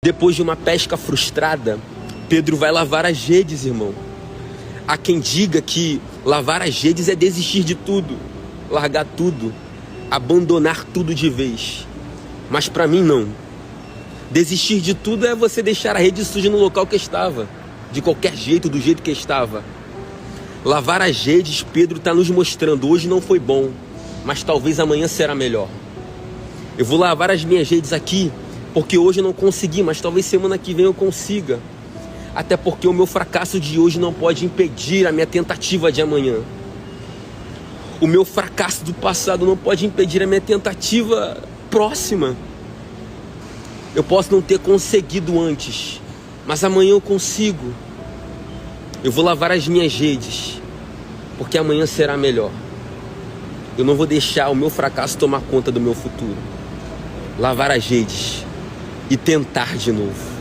Depois de uma pesca frustrada, Pedro vai lavar as redes, irmão. Há quem diga que lavar as redes é desistir de tudo, largar tudo, abandonar tudo de vez. Mas para mim não. Desistir de tudo é você deixar a rede suja no local que estava, de qualquer jeito, do jeito que estava. Lavar as redes, Pedro está nos mostrando, hoje não foi bom, mas talvez amanhã será melhor. Eu vou lavar as minhas redes aqui, porque hoje eu não consegui, mas talvez semana que vem eu consiga. Até porque o meu fracasso de hoje não pode impedir a minha tentativa de amanhã. O meu fracasso do passado não pode impedir a minha tentativa próxima. Eu posso não ter conseguido antes, mas amanhã eu consigo. Eu vou lavar as minhas redes, porque amanhã será melhor. Eu não vou deixar o meu fracasso tomar conta do meu futuro. Lavar as redes e tentar de novo.